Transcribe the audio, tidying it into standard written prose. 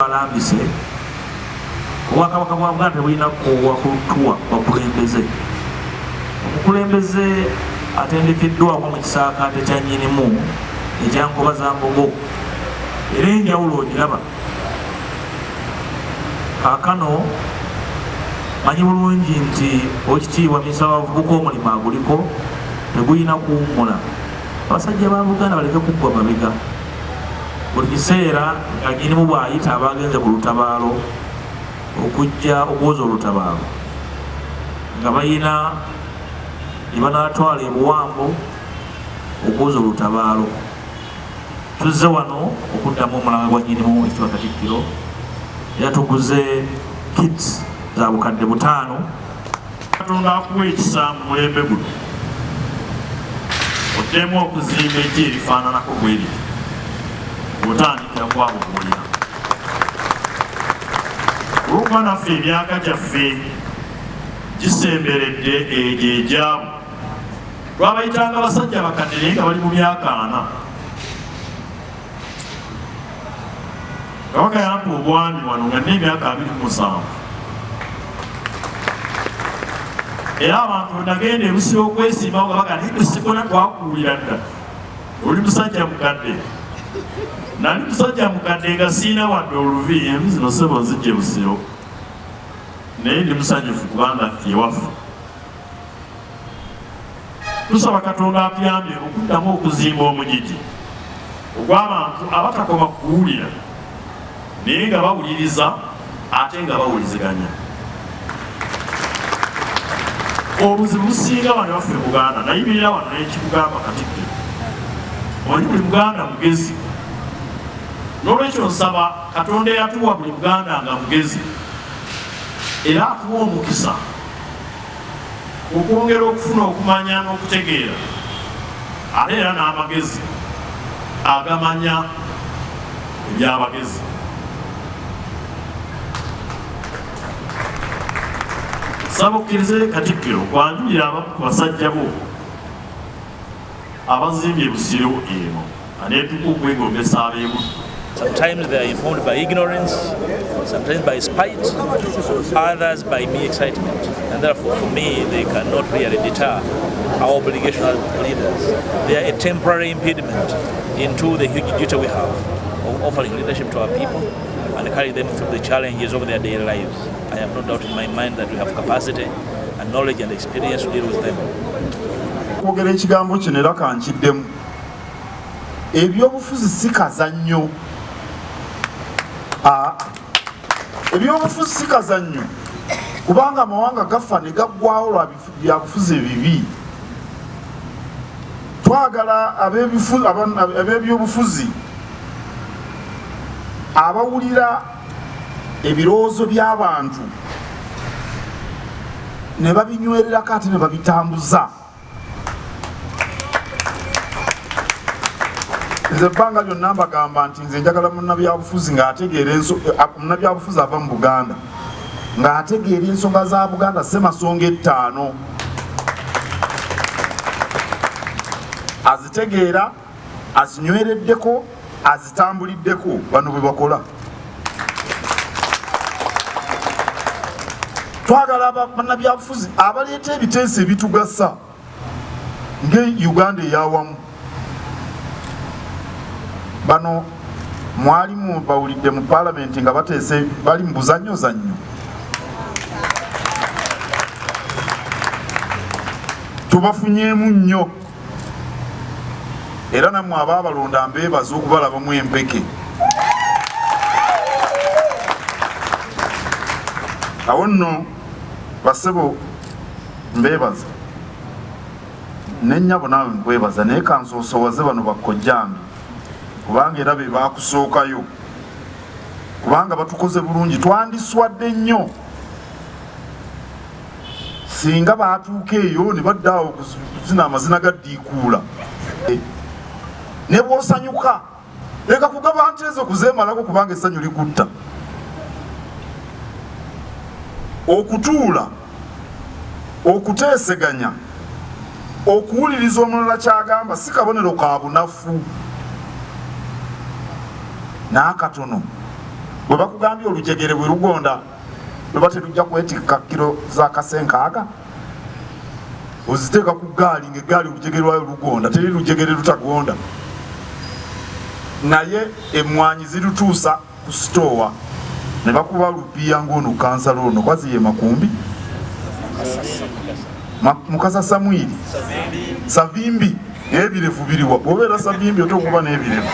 Balambise obwakabaka bwa Buganda tebulina kuwa bakulembeze. Omukulembeze atendekeddwako mu kisaakaate kya nnyinimu ekyankoba za Mengo era enjawulo ogiraba. Kaakano manyi bulungi nti ekitiibwa minisita w'abavubuka omulimu aguliko tegulina kuwummula. Abasajja ba Buganda baleke kuggwa mabega. Buli kiseera nga nnyinimu bw'ayita abagenze ku lutabaalo okujja okwoza olutabaalo nga balina ne banaatwala ebuwambo okwoza olutabaalo. Tuzze wano okuddamu omulanga gwa nnyinimu ekitibwa Katikkiro era tuguze kits za bukadde 5. Katonda akuwa ekisa mu mulembe guno oddemu okuzimba ejji erifaananako bwe riti otandikira kwabo kuwulira. Olw'okuba naffe emyaka gyaffe gisemberedde egyo egyabo, twabayitanga abasajja bakadde naye nga bali mu myaka 4. Kabaka yampa obwami wano nga nina emyaka 27. Era abantu nagenda ebusiro okwesimbawo nga bagamba naye Sseggona twakuwulira ddala oli musajja mukadde. Nali musajja mukadde nga siina wadde oluvi, envi zino ssebo nzijja busiro naye ndi musanyufu kubanga ewaffe. Tusaba Katonda atuyambye okuddamu okuzimba omugigi ogw'abantu abatakoma kuwulira naye nga bawuliriza ate nga bawuliziganya. Obuzibu businga wano waffe Buganda, nayimirira wano n'ekikugamba Katikkiro, omanyi buli Muganda mugezi. N'olwekyo nsaba Katonda eyatuwa buli Muganda nga mugezi era atuwa omukisa okwongera okufuna okumanya n'okutegeera ate era n'amagezi agamanya eby'abagezi. Saba okkirize Katikkiro kwanjulira abamu ku basajja bo abazimbye ebusiro eno aneetuka okwegombesa ab'ebuddu. Sometimes they are informed by ignorance, sometimes by spite, others by mere excitement. And therefore, for me, they cannot really deter our obligation as leaders. They are a temporary impediment into the huge duty we have of offering leadership to our people and carry them through the challenges of their daily lives. I have no doubt in my mind that we have capacity and knowledge and experience to deal with them. Kwogera ekigambo kino era kankiddemu, ebyobufuzi si kazannyo. Ebyobufuzi si kazannyo kubanga amawanga gafa ne gaggwawo lwa byabufuzi ebibi. Twagala ab'ebyobufuzi abawulira ebirowoozo by'abantu ne babinywererako ate ne babitambuza. Nze ebbanga lyonna mbagamba nti nze njagala munnabyabufuzi munnabyabufuzi ava mu Buganda ng'ategeera ensonga za Buganda ssemasonga 5 azitegeera, azinywereddeko, azitambuliddeko. Bano bwe bakola. Twagala bannabyabufuzi abaleeta ebiteeso ebitugasa ng'Uganda ey'awamu. Bano mwalimu bawulidde mu Parliament nga bateese bali mu buzannyo. Tubafunyeemu nnyo era nammwe abaabalonda mbeebaza okubalabamu empeke. Awo nno basebo mbeebaza nennyabo naawe nkwebaza naye kansoosowaze bano bakkojjambi kubanga era be baakusookayo kubanga batukoze bulungi. Twandiswadde nnyo singa baatuuka eyo ne baddaawo kuzina amazina ga ddiikuula ne bw'osanyuka leka kugaba nti ezo kuzeemalako kubanga essanyu likutta. Okutuula, okuteeseganya, okuwuliriza omulala ky'agamba si kabonero ka bunafu. N'akatono bwe bakugambye olujegere bwe lugonda lweba terujja kwetikka kilo za kasenkaaga oziteeka ku gaali ngaegaali olujegere lwayo lugonda teri lujegere lutagonda naye emmwanyi zirutuusa ku sitoowa ne bakuba lupiiya ng'ono kansala ono kwaziye makumbi mukasa samwiri savimbi n'ebirevu biriwa bw'obeera savimbi oteekuba n'ebirevu